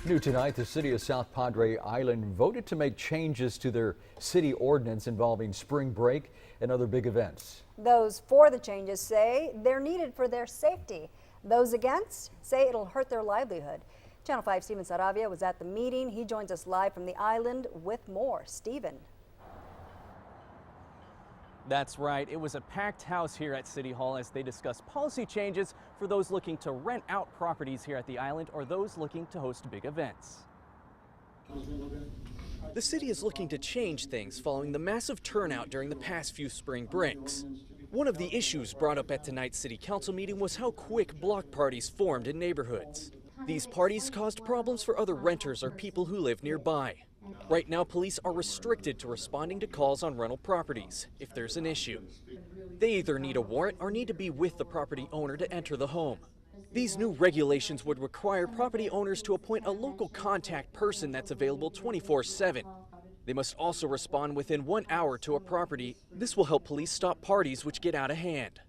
New tonight, the city of South Padre Island voted to make changes to their city ordinance involving spring break and other big events. Those for the changes say they're needed for their safety. Those against say it'll hurt their livelihood. Channel 5 Steven Saravia was at the meeting. He joins us live from the island with more. Steven. That's right. It was a packed house here at City Hall as they discussed policy changes for those looking to rent out properties here at the island or those looking to host big events. The city is looking to change things following the massive turnout during the past few spring breaks. One of the issues brought up at tonight's city council meeting was how quick block parties formed in neighborhoods. These parties caused problems for other renters or people who live nearby. Right now, police are restricted to responding to calls on rental properties if there's an issue. They either need a warrant or need to be with the property owner to enter the home. These new regulations would require property owners to appoint a local contact person that's available 24/7. They must also respond within 1 hour to a property. This will help police stop parties which get out of hand.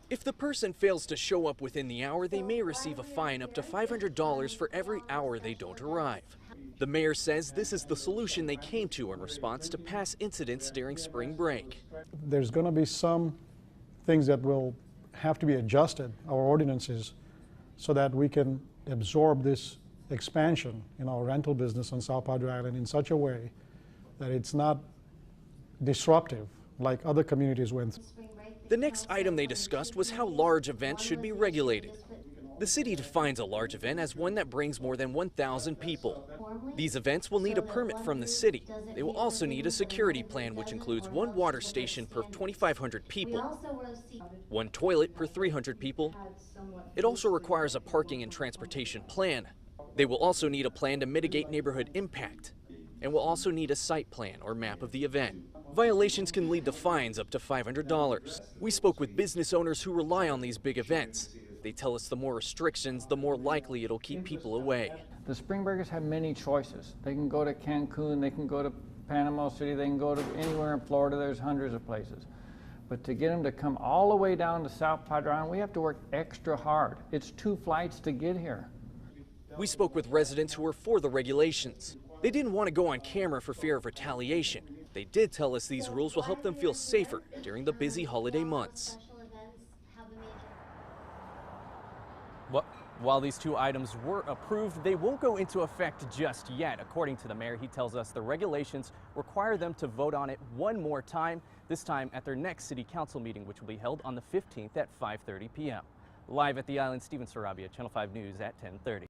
If the person fails to show up within the hour, they may receive a fine up to $500 for every hour they don't arrive. The mayor says this is the solution they came to in response to past incidents during spring break. There's going to be some things that will have to be adjusted, our ordinances, so that we can absorb this expansion in our rental business on South Padre Island in such a way that it's not disruptive like other communities went through. The next item they discussed was how large events should be regulated. The city defines a large event as one that brings more than 1,000 people. These events will need a permit from the city. They will also need a security plan, which includes one water station per 2,500 people, one toilet per 300 people. It also requires a parking and transportation plan. They will also need a plan to mitigate neighborhood impact, and will also need a site plan or map of the event. Violations can lead to fines up to $500. We spoke with business owners who rely on these big events. They tell us the more restrictions, the more likely it'll keep people away. The spring breakers have many choices. They can go to Cancun, they can go to Panama City, they can go to anywhere in Florida. There's hundreds of places. But to get them to come all the way down to South Padre Island, we have to work extra hard. It's 2 flights to get here. We spoke with residents who were for the regulations. They didn't want to go on camera for fear of retaliation. They did tell us these rules will help them feel safer during the busy holiday months. While these 2 items were approved, they won't go into effect just yet. According to the mayor, he tells us the regulations require them to vote on it one more time, this time at their next city council meeting, which will be held on the 15th at 5:30 p.m. Live at the island, Steven Saravia, Channel 5 News at 10:30.